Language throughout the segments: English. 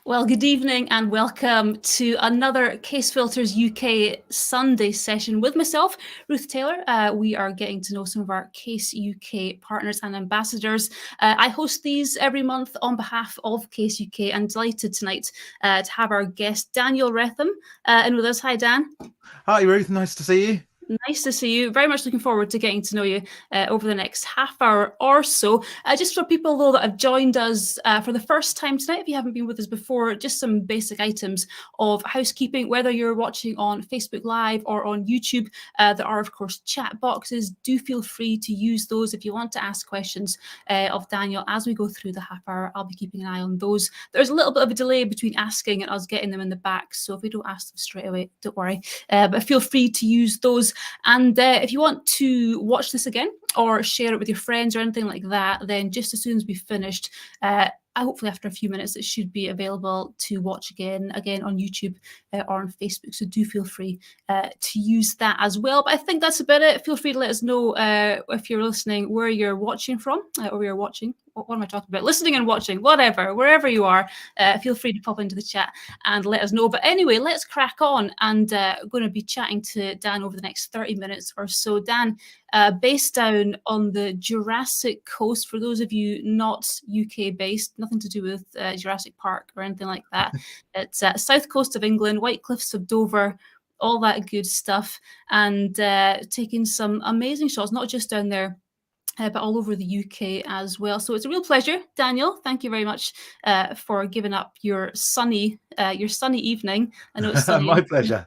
Well, good evening and welcome to another Kase Filters UK Sunday session with myself, Ruth Taylor. We are getting to know some of our Kase UK partners and ambassadors. I host these every month on behalf of Kase UK and delighted tonight to have our guest Daniel Wrethem in with us. Hi, Dan. Hi, Ruth. Nice to see you. Nice to see you. Very much looking forward to getting to know you over the next half hour or so. Just for people, though, that have joined us for the first time tonight, if you haven't been with us before, just some basic items of housekeeping. Whether you're watching on Facebook Live or on YouTube, there are, of course, chat boxes. Do feel free to use those if you want to ask questions of Daniel as we go through the half hour. I'll be keeping an eye on those. There's a little bit of a delay between asking and us getting them in the back, so if we don't ask them straight away, don't worry. But feel free to use those. And if you want to watch this again or share it with your friends or anything like that, then just as soon as we've finished, hopefully after a few minutes, it should be available to watch again on YouTube or on Facebook. So do feel free to use that as well. But I think that's about it. Feel free to let us know if you're listening, where you're watching from, or where you're watching. What am I talking about? Listening and watching, whatever, wherever you are, feel free to pop into the chat and let us know. But anyway, let's crack on. And I'm going to be chatting to Dan over the next 30 minutes or so. Dan, based down on the Jurassic Coast, for those of you not UK based, nothing to do with Jurassic Park or anything like that. It's south coast of England, White Cliffs of Dover, all that good stuff, and taking some amazing shots, not just down there, but all over the UK as well. So it's a real pleasure, Daniel. Thank you very much for giving up your sunny evening. I know it's sunny. My pleasure.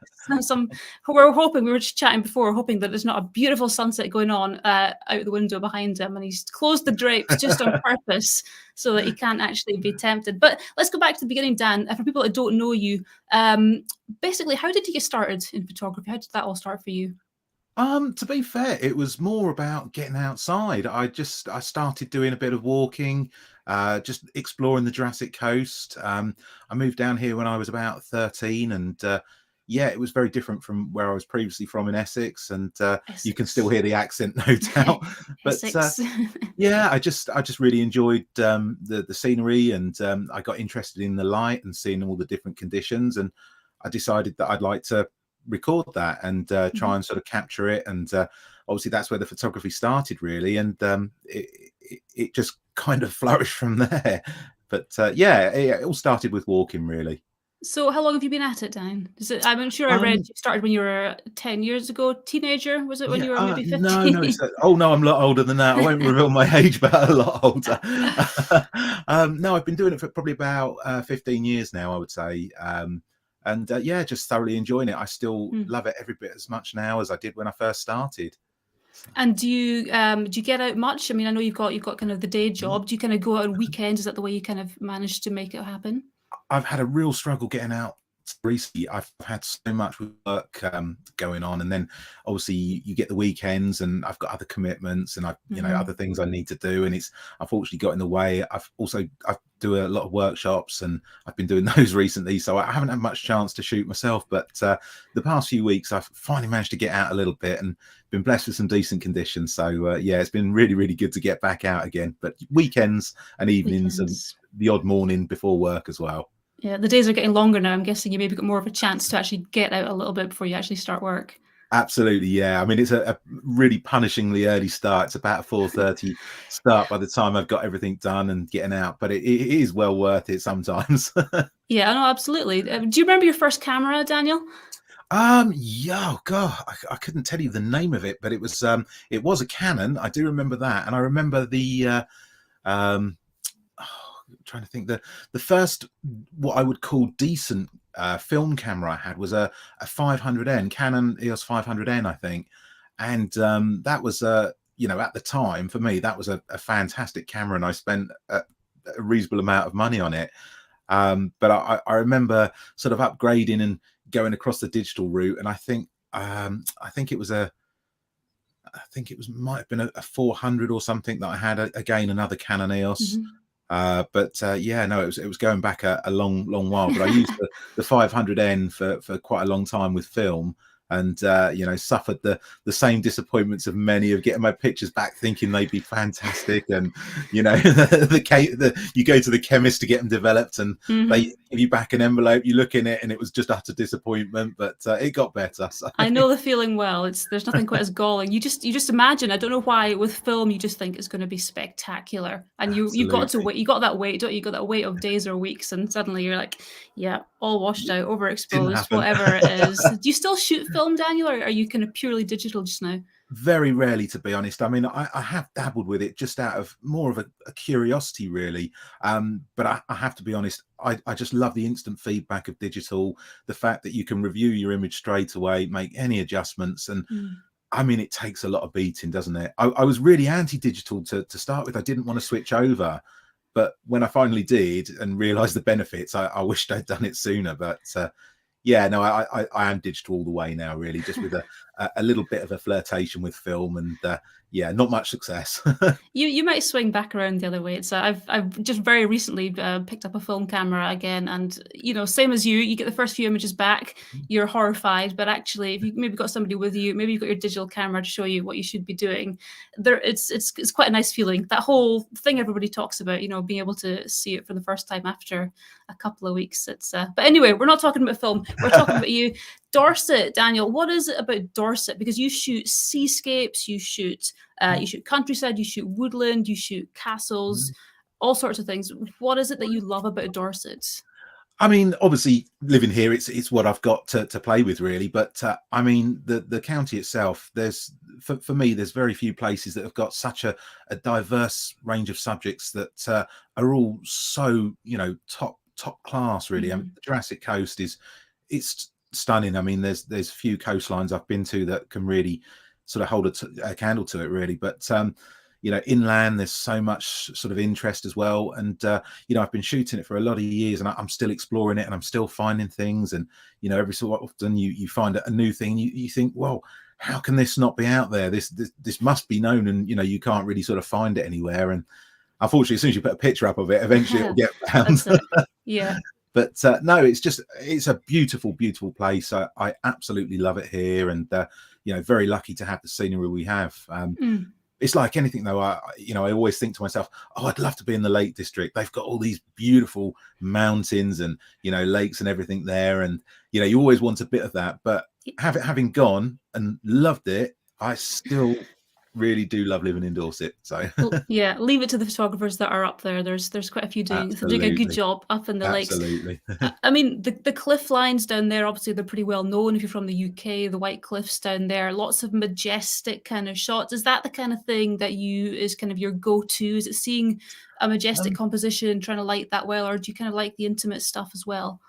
We're hoping, we were just chatting before, hoping that there's not a beautiful sunset going on out the window behind him, and he's closed the drapes just on purpose so that he can't actually be tempted. But let's go back to the beginning, Dan. For people that don't know you, basically, how did you get started in photography? How did that all start for you? To be fair, it was more about getting outside. I started doing a bit of walking, just exploring the Jurassic Coast. I moved down here when I was about 13, and yeah, it was very different from where I was previously from in Essex, and you can still hear the accent, no doubt. But yeah, I just really enjoyed the scenery, and I got interested in the light and seeing all the different conditions, and I decided that I'd like to record that and try and sort of capture it. And obviously that's where the photography started, really, and it just kind of flourished from there. But yeah, it all started with walking, really. So how long have you been at it, Dan? I'm sure I read you started when you were 10 years ago, teenager, was it, when you were maybe 15? No, oh no, I'm a lot older than that. I won't reveal my age, but a lot older. No, I've been doing it for probably about 15 years now, I would say. And yeah, just thoroughly enjoying it. I still love it every bit as much now as I did when I first started. And do you get out much? I mean, I know you've got kind of the day job. Do you kind of go out on weekends? Is that the way you kind of managed to make it happen? I've had a real struggle getting out recently. I've had so much work going on, and then obviously you get the weekends, and I've got other commitments, and I've other things I need to do, and it's unfortunately got in the way. I do a lot of workshops, and I've been doing those recently, so I haven't had much chance to shoot myself. But the past few weeks I've finally managed to get out a little bit and been blessed with some decent conditions. So yeah, it's been really, really good to get back out again. But weekends and evenings and the odd morning before work as well. Yeah, the days are getting longer now. I'm guessing you maybe got more of a chance to actually get out a little bit before you actually start work. Absolutely, yeah. I mean, it's a really punishingly early start. It's about a 4:30 start by the time I've got everything done and getting out, but it is well worth it sometimes. Yeah, no, absolutely. Do you remember your first camera, Daniel? Yeah, oh God, I couldn't tell you the name of it, but it was a Canon. I do remember that, and I remember the trying to think, the first what I would call decent film camera I had was a 500N, Canon EOS 500N, I think, and that was at the time for me that was a fantastic camera, and I spent a reasonable amount of money on it. But I remember sort of upgrading and going across the digital route, and I think it might have been a 400 or something that I had, again another Canon EOS. But yeah, no, it was going back a long while. But I used the 500N for quite a long time with film, and suffered the same disappointments of many of getting my pictures back thinking they'd be fantastic, and you go to the chemist to get them developed, and they give you back an envelope, you look in it, and it was just utter disappointment. But it got better. So. I know the feeling well. There's nothing quite as galling. You just imagine. I don't know why with film you just think it's going to be spectacular, and you got to wait. You got that weight, don't you? You got that weight of days or weeks, and suddenly you're like, yeah, all washed out, overexposed, whatever it is. Do you still shoot film, Daniel, or are you kind of purely digital just now? Very rarely, to be honest. I mean, I have dabbled with it just out of more of a curiosity, really. But I have to be honest, I just love the instant feedback of digital, the fact that you can review your image straight away, make any adjustments. And I mean, it takes a lot of beating, doesn't it? I was really anti-digital to start with. I didn't want to switch over. But when I finally did and realized the benefits, I wished I'd done it sooner. But yeah, no, I am digital all the way now, really, just with a little bit of a flirtation with film, and yeah, not much success. You might swing back around the other way. So I've just very recently picked up a film camera again, and same as you get the first few images back, you're horrified, but actually if you maybe got somebody with you, maybe you've got your digital camera to show you what you should be doing, it's quite a nice feeling. That whole thing everybody talks about, being able to see it for the first time after a couple of weeks. But anyway, we're not talking about film, we're talking about you. Dorset, Daniel, what is it about Dorset? Because you shoot seascapes, you shoot countryside, you shoot woodland, you shoot castles, all sorts of things. What is it that you love about Dorset? I mean, obviously, living here, it's what I've got to play with, really. But I mean, the county itself, for me, there's very few places that have got such a diverse range of subjects that are all so top class, really. I mean, the Jurassic Coast it's stunning. I mean, there's few coastlines I've been to that can really sort of hold a candle to it, really. But inland, there's so much sort of interest as well. And I've been shooting it for a lot of years, and I'm still exploring it, and I'm still finding things. And every so often you find a new thing. You think, well, how can this not be out there? This must be known, and you can't really sort of find it anywhere. And unfortunately, as soon as you put a picture up of it, eventually it'll get found. Yeah. But no, it's a beautiful, beautiful place. I absolutely love it here, and very lucky to have the scenery we have. It's like anything, though. I always think to myself, oh, I'd love to be in the Lake District. They've got all these beautiful mountains and lakes and everything there, and you always want a bit of that. But having gone and loved it, I still really do love living in Dorset. So yeah, leave it to the photographers that are up there. There's quite a few doing a good job up in the Absolutely. lakes. I mean, the cliff lines down there, obviously they're pretty well known if you're from the UK. The White Cliffs down there, lots of majestic kind of shots. Is that the kind of thing that is kind of your go-to? Is it seeing a majestic composition, trying to light that well, or do you kind of like the intimate stuff as well?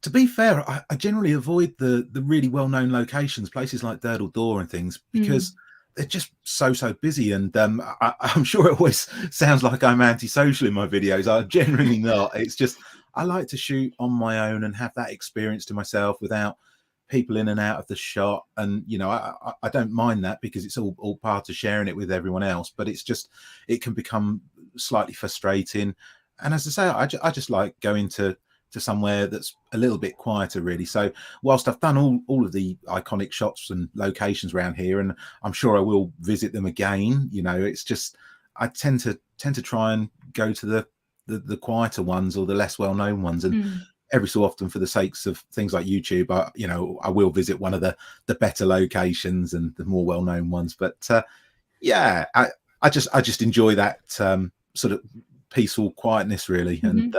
To be fair, I generally avoid the really well-known locations, places like Durdle Door and things, because they're just so busy. And I'm sure it always sounds like I'm antisocial in my videos. I'm generally not. It's just I like to shoot on my own and have that experience to myself without people in and out of the shot. And I don't mind that, because it's all part of sharing it with everyone else. But it can become slightly frustrating. And as I say, I just like going to somewhere that's a little bit quieter, really. So whilst I've done all of the iconic shots and locations around here, and I'm sure I will visit them again, it's just I tend to try and go to the quieter ones or the less well-known ones. And every so often, for the sakes of things like YouTube, I will visit one of the better locations and the more well-known ones. But yeah, I just enjoy that sort of peaceful quietness, really. And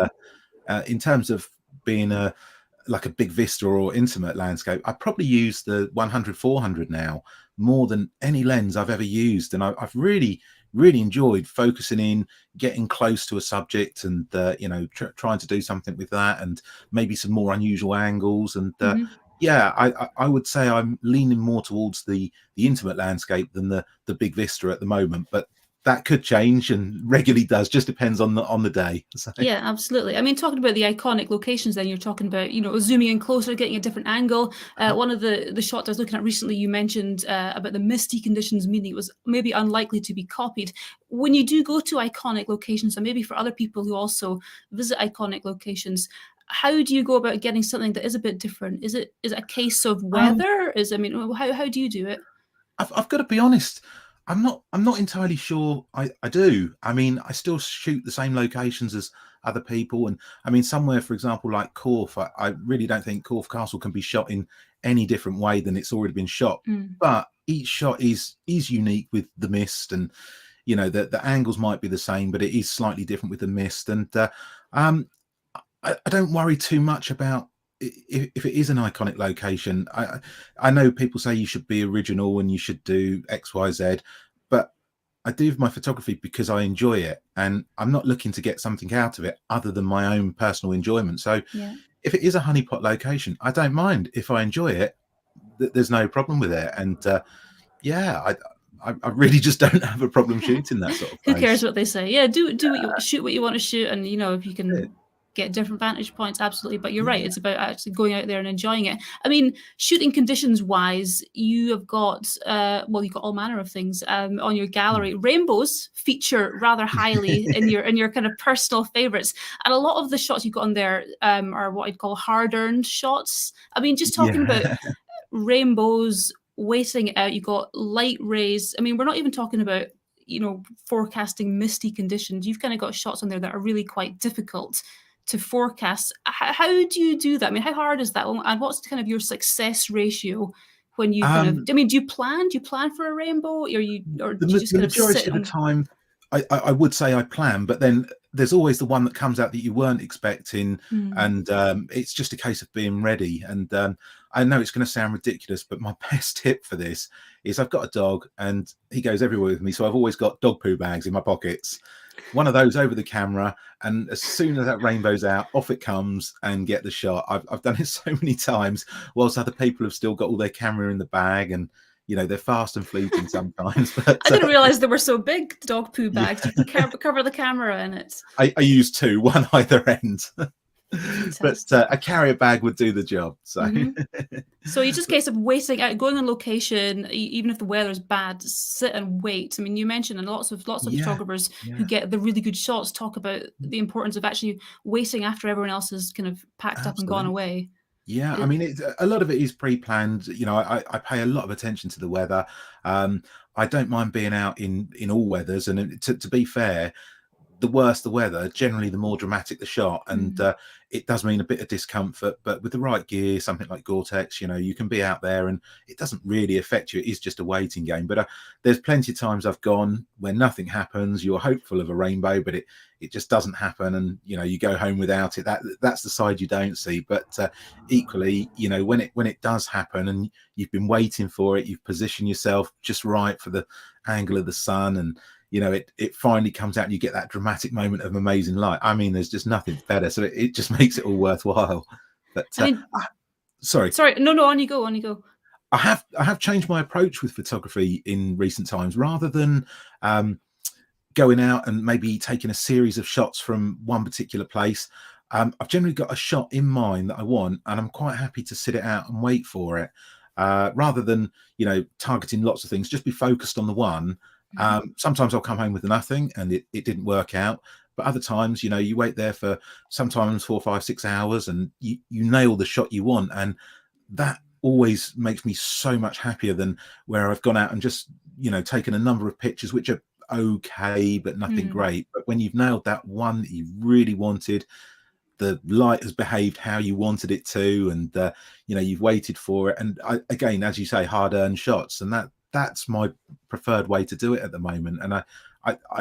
in terms of being like a big vista or intimate landscape, I probably use the 100-400 now more than any lens I've ever used. And I've really enjoyed focusing in, getting close to a subject, and trying to do something with that, and maybe some more unusual angles. And yeah, I would say I'm leaning more towards the intimate landscape than the big vista at the moment. But that could change, and regularly does. Just depends on the day. So. Yeah, absolutely. I mean, talking about the iconic locations, then you're talking about zooming in closer, getting a different angle. One of the shots I was looking at recently, you mentioned about the misty conditions, meaning it was maybe unlikely to be copied. When you do go to iconic locations, and maybe for other people who also visit iconic locations, how do you go about getting something that is a bit different? Is it a case of Um, weather? How do you do it? I've got to be honest. I'm not entirely sure. I do. I mean, I still shoot the same locations as other people, and I mean, somewhere, for example, like Corfe, I really don't think Corfe Castle can be shot in any different way than it's already been shot. Mm. But each shot is unique with the mist, and the angles might be the same, but it is slightly different with the mist. And um, I don't worry too much about if it is an iconic location. I know people say you should be original and you should do X, Y, Z, but I do my photography because I enjoy it, and I'm not looking to get something out of it other than my own personal enjoyment. So Yeah. if it is a honeypot location, I don't mind. If I enjoy it, there's no problem with it. And yeah, I really just don't have a problem shooting that sort of Who cares place. what they say? Yeah, do what you shoot what you want to shoot, and if you Yeah, can get different vantage points, absolutely. But you're right; yeah. it's about actually going out there and enjoying it. I mean, shooting conditions wise, you have got you've got all manner of things on your gallery. Rainbows feature rather highly in your kind of personal favorites, and a lot of the shots you've got on there are what I'd call hard-earned shots. I mean, just talking about Yeah. rainbows, waiting out, you got light rays. I mean, we're not even talking about forecasting misty conditions. You've kind of got shots on there that are really quite difficult to forecast. How do you do that? I mean, how hard is that, and what's kind of your success ratio when you kind of, Um, I mean, do you plan for a rainbow, or do you just the kind of majority sit of the on? time, I would say I plan, but then there's always the one that comes out that you weren't expecting, Hmm. and it's just a case of being ready. And I know it's going to sound ridiculous, but my best tip for this is I've got a dog, and he goes everywhere with me, so I've always got dog poo bags in my pockets. One of those over the camera, and as soon as that rainbow's out, off it comes and get the shot. I've done it so many times, whilst other people have still got all their camera in the bag, and they're fast and fleeting sometimes. But I didn't realize they were so big, the dog poo yeah, bags. You can cover the camera in it. I use two, one either end. But Fantastic. a carrier bag would do the job. So Hmm. So you just case of waiting out, going on location, even if the weather's bad, sit and wait. I mean, you mentioned, and lots of yeah, photographers who yeah, get the really good shots talk about the importance of actually waiting after everyone else has kind of packed up and gone absolutely. away. Yeah, I It, mean, a lot of it is pre-planned. I pay a lot of attention to the weather. Um, I don't mind being out in all weathers, and to be fair, the worse the weather, generally the more dramatic the shot, and mm, it does mean a bit of discomfort. But with the right gear, something like Gore-Tex, you can be out there, and it doesn't really affect you. It is just a waiting game. But there's plenty of times I've gone where nothing happens. You're hopeful of a rainbow, but it just doesn't happen, and you go home without it. That's the side you don't see. But equally, when it does happen, and you've been waiting for it, you've positioned yourself just right for the angle of the sun, and it finally comes out and you get that dramatic moment of amazing light. I mean, there's just nothing better. So it just makes it all worthwhile. But I mean, sorry, sorry, no, on you go, on you go. I have changed my approach with photography in recent times. Rather than um, going out and maybe taking a series of shots from one particular place, I've generally got a shot in mind that I want, and I'm quite happy to sit it out and wait for it. Rather than targeting lots of things, just be focused on the one. Mhm. Sometimes I'll come home with nothing and it didn't work out, but other times you wait there for sometimes 4, 5, 6 hours, and you nail the shot you want, and that always makes me so much happier than where I've gone out and just taken a number of pictures which are okay but nothing Mm. great. But when you've nailed that one that you really wanted, the light has behaved how you wanted it to, and you've waited for it, and again, as you say, hard-earned shots, and that's my preferred way to do it at the moment. And I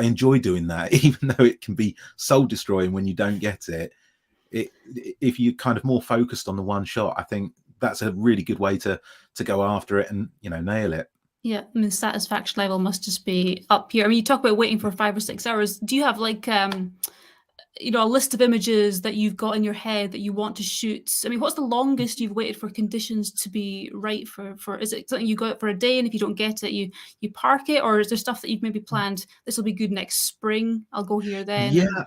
enjoy doing that, even though it can be soul destroying when you don't get it. If you're kind of more focused on the one shot, I think that's a really good way to go after it and nail it. Yeah, I mean, satisfaction level must just be up here. I mean, you talk about waiting for 5 or 6 hours. Do you have like a list of images that you've got in your head that you want to shoot? I mean, what's the longest you've waited for conditions to be right for is it something you go out for a day, and if you don't get it, you park it, or is there stuff that you've maybe planned, this will be good next spring, I'll go here then? Yeah, And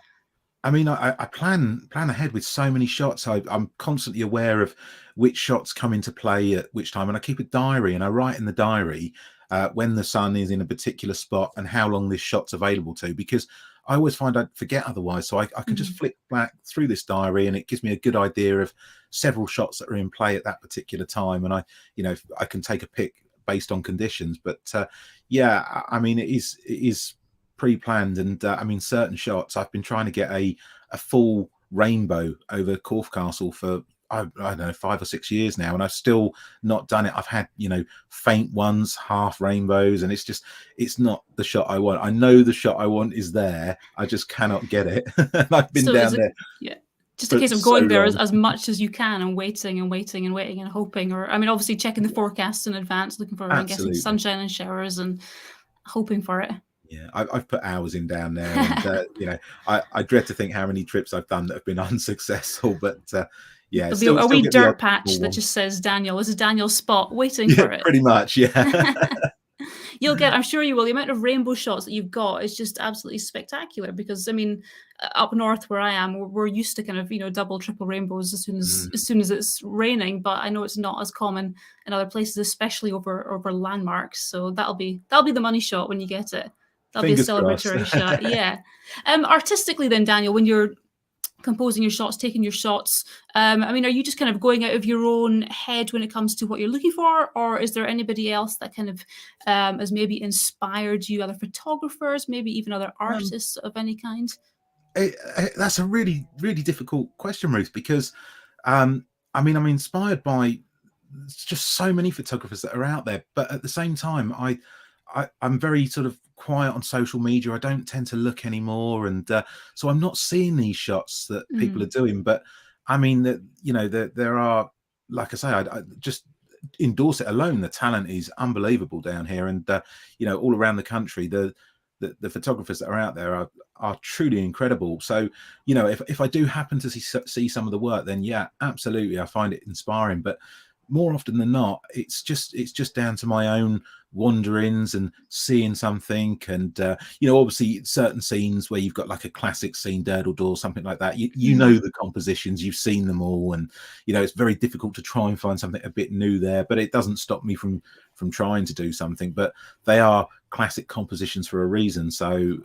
I mean, I plan ahead with so many shots. I'm constantly aware of which shots come into play at which time, and I keep a diary, and I write in the diary when the sun is in a particular spot and how long this shot's available to. Because I always find I forget otherwise. So I can just flick back through this diary, and it gives me a good idea of several shots that are in play at that particular time. And I can take a pick based on conditions. But yeah, I mean, it is pre-planned, and I mean, certain shots I've been trying to get a full rainbow over Corfe Castle for I don't know 5 or 6 years now, and I've still not done it. I've had faint ones, half rainbows, and it's not the shot I want. I know the shot I want is there, I just cannot get it. And I've been So down there, yeah, just a case of going there as much as you can and waiting and waiting and waiting and hoping, or I mean, obviously checking the forecasts in advance, looking for, I'm guessing, sunshine and showers, and hoping for it. Yeah, I've put hours in down there, and I dread to think how many trips I've done that have been unsuccessful. But yeah, there'll be a wee dirt patch that just says Daniel. This is Daniel's spot, waiting for it. Pretty much, yeah. You'll get, I'm sure you will. The amount of rainbow shots that you've got is just absolutely spectacular. Because I mean, up north where I am, we're used to kind of double, triple rainbows as soon as it's raining. But I know it's not as common in other places, especially over landmarks. So that'll be the money shot when you get it. That'll be a celebratory shot. Yeah. Artistically, then, Daniel, when you're composing your shots, taking your shots, I mean, are you just kind of going out of your own head when it comes to what you're looking for, or is there anybody else that kind of has maybe inspired you, other photographers, maybe even other artists of any kind? That's a really, really difficult question, Ruth, because I mean, I'm inspired by just so many photographers that are out there, but at the same time, I'm very sort of quiet on social media. I don't tend to look anymore, and so I'm not seeing these shots that people are doing. But I mean, that there are, like I say, I just in Dorset alone, the talent is unbelievable down here, and all around the country, the photographers that are out there are truly incredible. So if I do happen to see some of the work, then yeah, absolutely, I find it inspiring. But more often than not, it's just down to my own wanderings and seeing something, and obviously certain scenes where you've got like a classic scene, Durdle Door, something like that, you know the compositions, you've seen them all, and it's very difficult to try and find something a bit new there, but it doesn't stop me from trying to do something. But they are classic compositions for a reason, so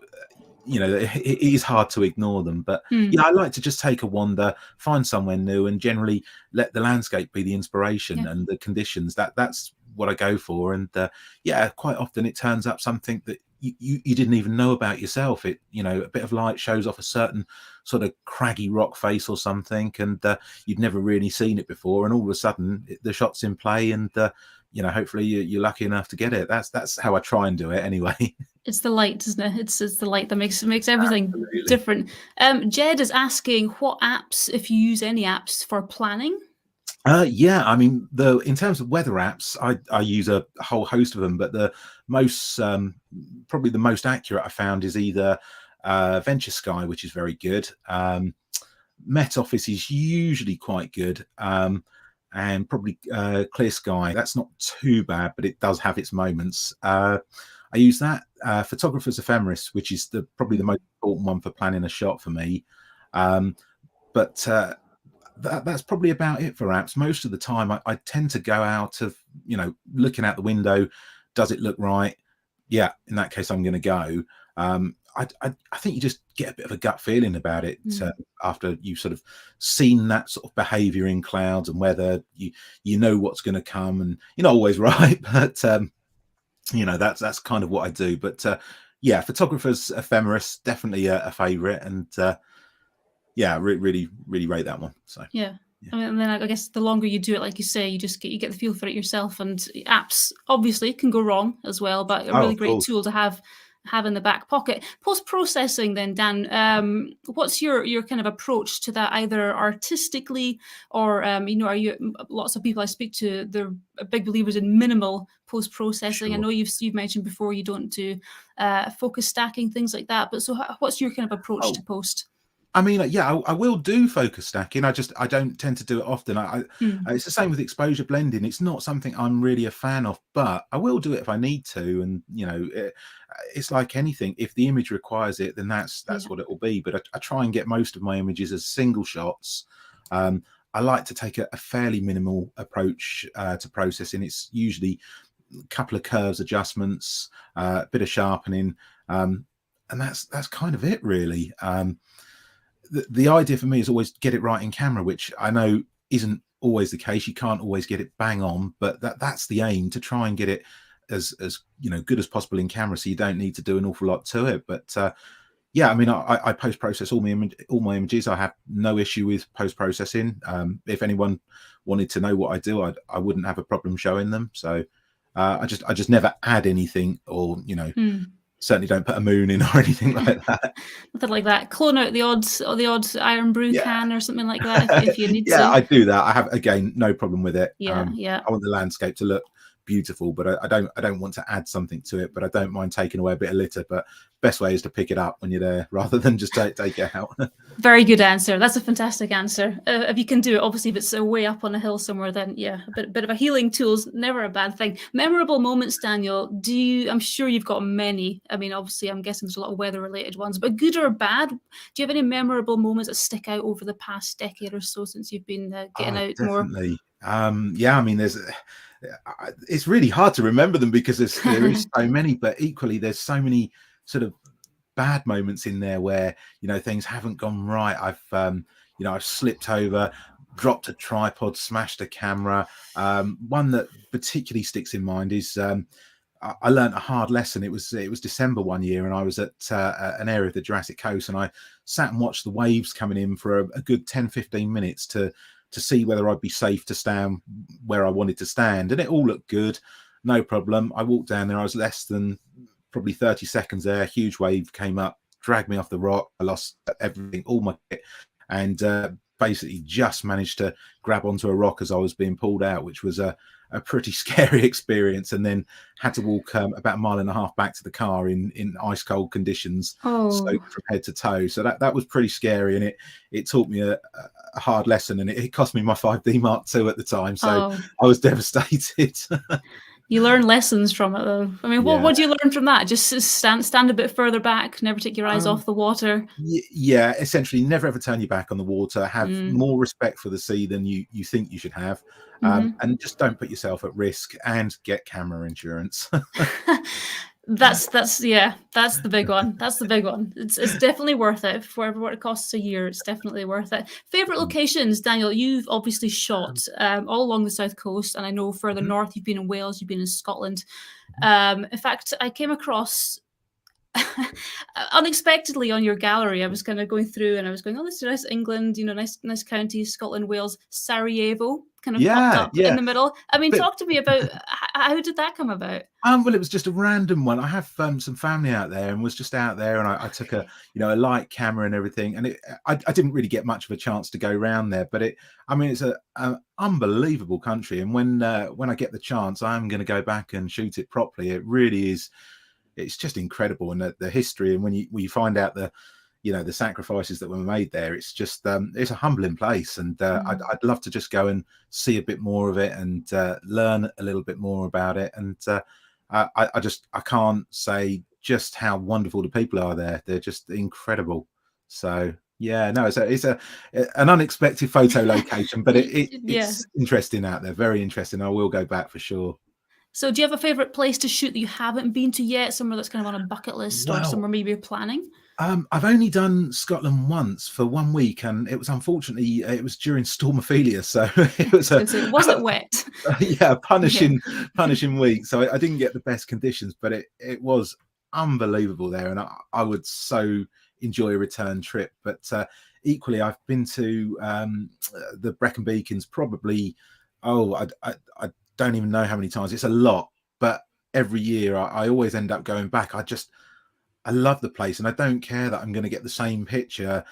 it is hard to ignore them. But I like to just take a wander, find somewhere new, and generally let the landscape be the inspiration and the conditions. That's what I go for. And quite often it turns up something that you didn't even know about yourself. A bit of light shows off a certain sort of craggy rock face or something, and you'd never really seen it before, and all of a sudden the shot's in play, and hopefully you're lucky enough to get it. That's how I try and do it anyway. It's the light, isn't it? It's the light that makes everything different. Jed is asking what apps, if you use any apps for planning. Yeah, I mean, in terms of weather apps, I use a whole host of them, but the most probably the most accurate I found is either Venture Sky, which is very good. Met Office is usually quite good, and probably Clear Sky. That's not too bad, but it does have its moments. I use that. Photographer's Ephemeris, which is probably the most important one for planning a shot for me. But that's probably about it for apps. Most of the time, I tend to go out of, looking out the window. Does it look right? Yeah, in that case, I'm going to go. I think you just get a bit of a gut feeling about it after you've sort of seen that sort of behavior in clouds and weather. You know what's going to come, and you're not always right, but that's kind of what I do. But yeah, Photographer's Ephemeris, definitely a favorite, and really rate that one. So yeah. I mean, and then I guess the longer you do it, like you say, you get the feel for it yourself. And apps obviously can go wrong as well, but a really great tool to have in the back pocket. Post-processing then, Dan, what's your kind of approach to that, either artistically or are you, lots of people I speak to, they're big believers in minimal post-processing. Sure. I know you've mentioned before you don't do focus stacking, things like that, but so what's your kind of approach to post? I mean, yeah, I will do focus stacking. I don't tend to do it often. It's the same with exposure blending. It's not something I'm really a fan of, but I will do it if I need to. And it's like anything. If the image requires it, then that's what it will be. But I try and get most of my images as single shots. I like to take a fairly minimal approach to processing. It's usually a couple of curves adjustments, a bit of sharpening. that's kind of it, really. The idea for me is always get it right in camera, which I know isn't always the case. You can't always get it bang on, but that's the aim, to try and get it as good as possible in camera, so you don't need to do an awful lot to it. But yeah, I mean, I post process all my images. I have no issue with post processing. If anyone wanted to know what I do, I wouldn't have a problem showing them. So I just never add anything, or certainly don't put a moon in or anything like that. Nothing like that. Clone out the odd iron brew Yeah. can or something like that if you need Yeah, to. I do that. I have, again, no problem with it. Yeah, yeah. I want the landscape to look beautiful, but I don't want to add something to it. But I don't mind taking away a bit of litter. But best way is to pick it up when you're there, rather than just take it out. Very good answer. That's a fantastic answer. If you can do it, obviously, if it's way up on a hill somewhere, then yeah, a bit of a healing tool's never a bad thing. Memorable moments, Daniel. I'm sure you've got many. I mean, obviously, I'm guessing there's a lot of weather-related ones, but good or bad, do you have any memorable moments that stick out over the past decade or so since you've been getting out definitely. more? Yeah, I mean, it's really hard to remember them because there is so many, but equally there's so many sort of bad moments in there where things haven't gone right. I've slipped over, dropped a tripod, smashed a camera. One that particularly sticks in mind is I learned a hard lesson. It was December one year, and I was at an area of the Jurassic Coast, and I sat and watched the waves coming in for a good 10-15 minutes to see whether I'd be safe to stand where I wanted to stand. And it all looked good, no problem. I walked down there. I was less than probably 30 seconds there. A huge wave came up, dragged me off the rock. I lost everything, all my kit, and basically just managed to grab onto a rock as I was being pulled out, which was a pretty scary experience. And then had to walk about 1.5 miles back to the car in ice cold conditions, soaked from head to toe. So that was pretty scary, and it taught me a hard lesson, and it cost me my 5D Mark II at the time. So I was devastated. You learn lessons from it, though. I mean, what do you learn from that? Just stand a bit further back, never take your eyes off the water. Yeah, essentially, never ever turn your back on the water. Have more respect for the sea than you think you should have, and just don't put yourself at risk. And get camera insurance. That's the big one. That's the big one. It's definitely worth it. For what it costs a year, it's definitely worth it. Favorite locations, Daniel? You've obviously shot all along the south coast, and I know further north you've been in Wales, you've been in Scotland. In fact, I came across unexpectedly on your gallery. I was kind of going through, and I was going, "Oh, this is nice England, nice counties, Scotland, Wales, Sarajevo." Kind of popped up in the middle. I mean, talk to me about how did that come about? Well, it was just a random one. I have some family out there, and was just out there, and I took a light camera and everything, and I didn't really get much of a chance to go around there, but it's an unbelievable country, and when I get the chance, I'm going to go back and shoot it properly. It really is. It's just incredible, and the history, and when you find out the sacrifices that were made there, it's just it's a humbling place, and I'd love to just go and see a bit more of it, and learn a little bit more about it. And I can't say just how wonderful the people are there. They're just incredible. So yeah, no, it's an unexpected photo location, but it's interesting out there, very interesting. I will go back for sure. So do you have a favorite place to shoot that you haven't been to yet, somewhere that's kind of on a bucket list, or somewhere maybe you're planning? I've only done Scotland once for 1 week, and it was unfortunately it was during Stormophilia, so it was was it wet? punishing week. So I didn't get the best conditions, but it was unbelievable there, and I would so enjoy a return trip. But equally, I've been to the Brecon Beacons probably. I don't even know how many times. It's a lot, but every year I always end up going back. I love the place, and I don't care that I'm going to get the same picture,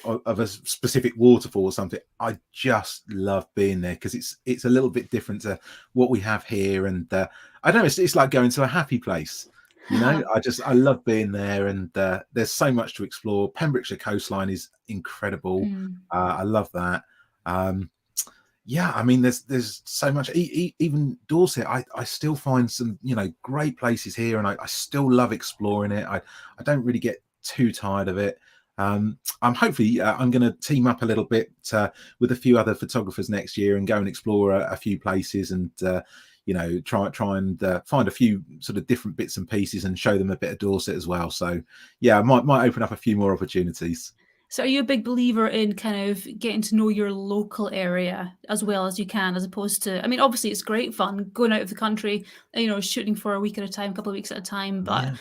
of a specific waterfall or something. I just love being there because it's a little bit different to what we have here, and I don't know. It's like going to a happy place, I love being there, and there's so much to explore. Pembrokeshire coastline is incredible. I love that. Yeah, I mean, there's so much. Even Dorset, I still find some great places here, and I still love exploring it. I don't really get too tired of it. I'm hopefully I'm going to team up a little bit with a few other photographers next year and go and explore a few places, and try and find a few sort of different bits and pieces and show them a bit of Dorset as well. So yeah, I might open up a few more opportunities. So are you a big believer in kind of getting to know your local area as well as you can, as opposed to, I mean, obviously it's great fun going out of the country, shooting for a week at a time, a couple of weeks at a time. But Yeah.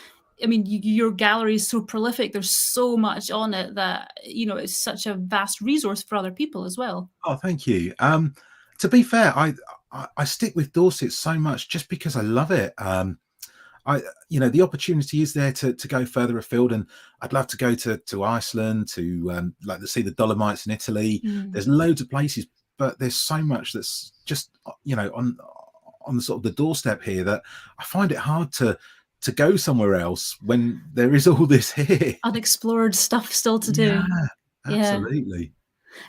I mean, your gallery is so prolific. There's so much on it that, it's such a vast resource for other people as well. Oh, thank you. To be fair, I stick with Dorset so much just because I love it. The opportunity is there to go further afield, and I'd love to go to Iceland, to like to see the Dolomites in Italy. There's loads of places, but there's so much that's just on the sort of the doorstep here that I find it hard to go somewhere else when there is all this here. Unexplored stuff still to do. Yeah, absolutely.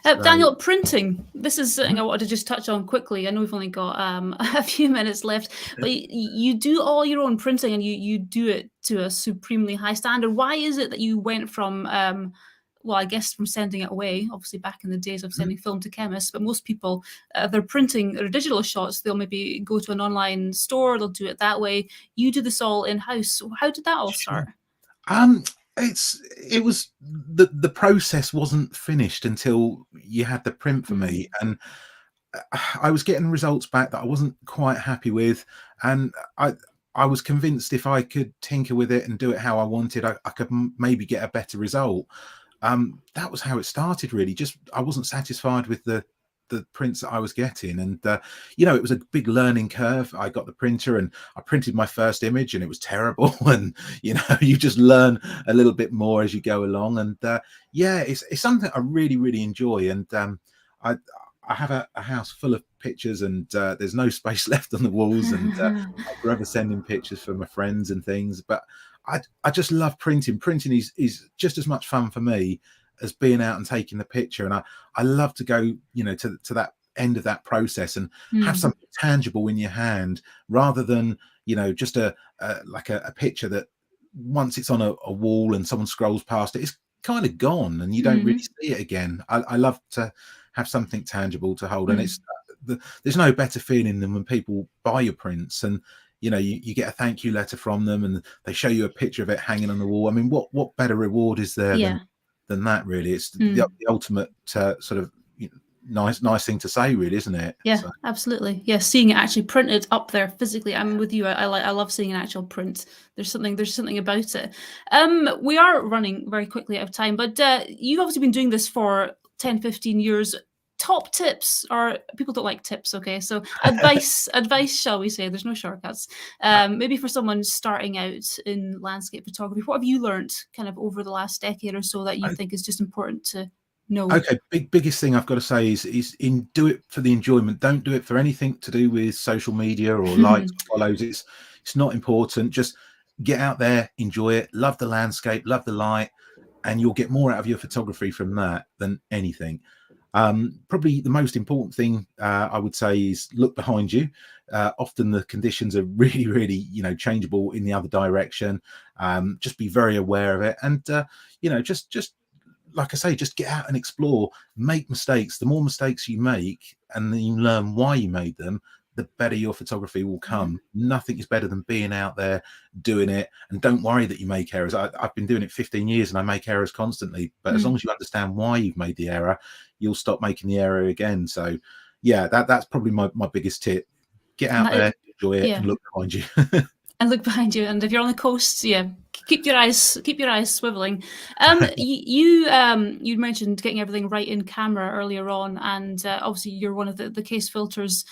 Daniel, printing. This is something I wanted to just touch on quickly. I know we've only got a few minutes left, but you do all your own printing, and you do it to a supremely high standard. Why is it that you went from, well, I guess from sending it away, obviously back in the days of sending film to chemists, but most people, they're printing their digital shots, they'll maybe go to an online store, they'll do it that way. You do this all in-house. So how did that all start? It was the process wasn't finished until you had the print for me, and I was getting results back that I wasn't quite happy with, and I was convinced if I could tinker with it and do it how I wanted, I could maybe get a better result. That was how it started, really. Just I wasn't satisfied with the prints that I was getting, and it was a big learning curve. I got the printer and I printed my first image, and it was terrible. And you just learn a little bit more as you go along. And it's something I really enjoy. And I have a house full of pictures, and there's no space left on the walls, and I'm forever sending pictures for my friends and things. But I just love printing. Printing is just as much fun for me as being out and taking the picture. And I love to go, to that end of that process and have something tangible in your hand, rather than, just a picture that once it's on a wall and someone scrolls past it, it's kind of gone and you don't really see it again. I love to have something tangible to hold. And it's there's no better feeling than when people buy your prints and you get a thank you letter from them, and they show you a picture of it hanging on the wall. I mean, what better reward is there than that, really? It's the ultimate sort of nice thing to say, really, isn't it? Yeah, so. Absolutely. Yeah, seeing it actually printed up there physically. I'm with you. I love seeing an actual print. There's something about it. We are running very quickly out of time, but you've obviously been doing this for 10-15 years. Top tips, or people don't like tips, okay? So advice, shall we say? There's no shortcuts. Maybe for someone starting out in landscape photography, what have you learned kind of over the last decade or so that you think is just important to know? Okay, biggest thing I've got to say is do it for the enjoyment. Don't do it for anything to do with social media or likes or follows. It's not important. Just get out there, enjoy it, love the landscape, love the light, and you'll get more out of your photography from that than anything. Probably the most important thing I would say is look behind you. Often the conditions are really changeable in the other direction. Just be very aware of it, and just like I say, just get out and explore, make mistakes. The more mistakes you make and then you learn why you made them, the better your photography will come. Nothing is better than being out there doing it, and don't worry that you make errors. I've been doing it 15 years and I make errors constantly, but as long as you understand why you've made the error, you'll stop making the error again. So yeah, that's probably my biggest tip. Get out there, enjoy it, and look behind you. And look behind you, and if you're on the coast, keep your eyes swiveling. You mentioned getting everything right in camera earlier on, and obviously you're one of the Kase Filters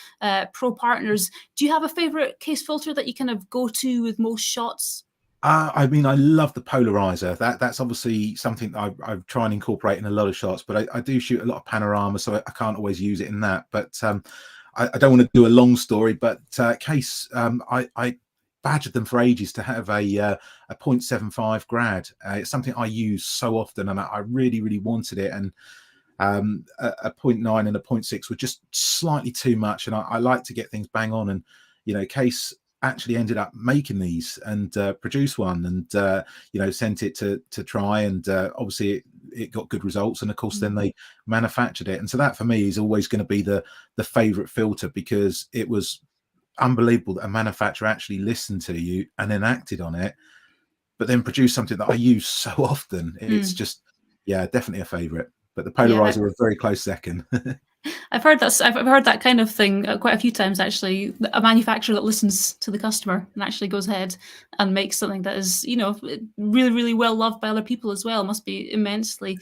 pro partners. Do you have a favorite Kase filter that you kind of go to with most shots? I mean, I love the polarizer. That's obviously something that I try and incorporate in a lot of shots, but I do shoot a lot of panorama, so I can't always use it in that. But I don't want to do a long story, but Kase, I badgered them for ages to have a 0.75 grad. It's something I use so often, and I really wanted it. And a 0.9 and a 0.6 were just slightly too much, and I like to get things bang on. And Kase actually ended up making these and produced one, and sent it to try, and obviously it got good results, and of course then they manufactured it. And so that for me is always going to be the favorite filter, because it was unbelievable that a manufacturer actually listened to you and then acted on it, but then produced something that I use so often. It's just, yeah, definitely a favorite. But the polarizer are a very close second. I've heard that kind of thing quite a few times, actually. A manufacturer that listens to the customer and actually goes ahead and makes something that is, really, really well loved by other people as well. Must be immensely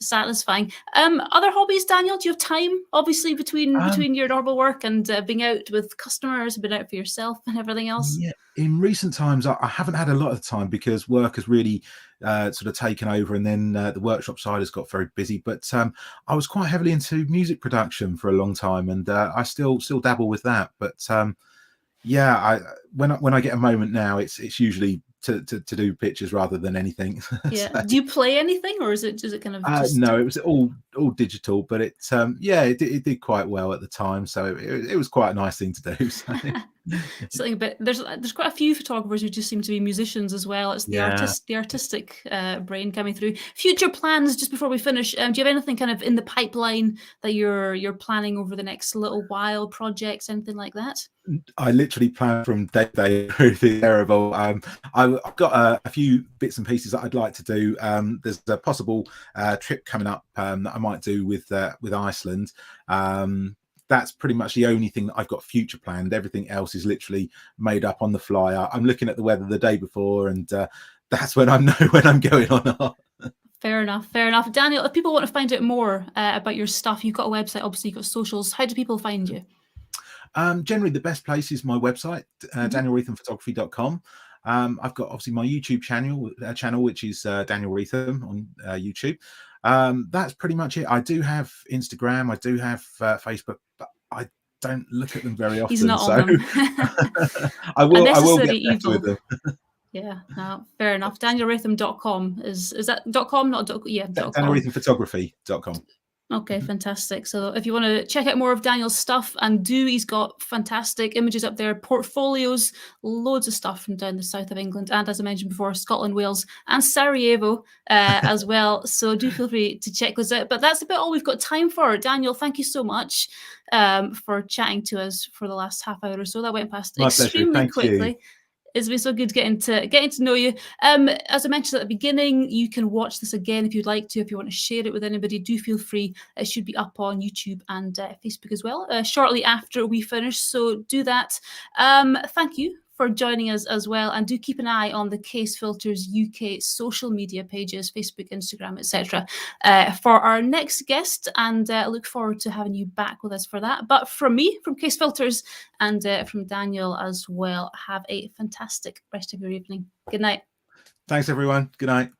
satisfying. Other hobbies, Daniel? Do you have time, obviously, between your normal work and being out with customers, being out for yourself and everything else? Yeah, in recent times, I haven't had a lot of time because work has really sort of taken over, and then the workshop side has got very busy. But I was quite heavily into music production for a long time, and I still dabble with that. But yeah, when I get a moment now, it's usually to do pictures rather than anything. Yeah. So, Do you play anything, or is it kind of just? no, it was all digital, but it yeah, it did quite well at the time, so it was quite a nice thing to do. So. Something a bit. There's quite a few photographers who just seem to be musicians as well. It's the Yeah. artistic brain coming through. Future plans, just before we finish. Do you have anything kind of in the pipeline that you're planning over the next little while? Projects, anything like that? I literally plan from day to day. Really terrible. I've got a few bits and pieces that I'd like to do. There's a possible trip coming up that I might do with Iceland. That's pretty much the only thing that I've got future planned. Everything else is literally made up on the fly. I'm looking at the weather the day before, and that's when I know when I'm going or not. Fair enough. Fair enough. Daniel, if people want to find out more about your stuff, you've got a website. Obviously, you've got socials. How do people find you? Generally, the best place is my website, danielwrethamphotography.com. I've got obviously my YouTube channel, which is Daniel Wrethem on YouTube. That's pretty much it. I do have Instagram, I do have Facebook, but I don't look at them very often. He's not so on them. I will get better evil. with them. Yeah, no, fair enough. DanielWretham.com is that .com, not .com? Yeah, .com. DanielWrethamphotography.com. Okay, fantastic. So if you want to check out more of Daniel's stuff, and he's got fantastic images up there, portfolios, loads of stuff from down the south of England, and as I mentioned before, Scotland, Wales, and Sarajevo as well. So do feel free to check those out. But that's about all we've got time for. Daniel, thank you so much for chatting to us for the last half hour or so. That went past extremely quickly. You. It's been so good getting to know you. As I mentioned at the beginning, you can watch this again if you'd like to. If you want to share it with anybody, do feel free. It should be up on YouTube and Facebook as well shortly after we finish. So do that. Thank you for joining us as well, and do keep an eye on the Kase Filters UK social media pages, Facebook, Instagram, etc., for our next guest, and look forward to having you back with us for that. But from me, from Kase Filters, and from Daniel as well, have a fantastic rest of your evening. Good night. Thanks, everyone. Good night.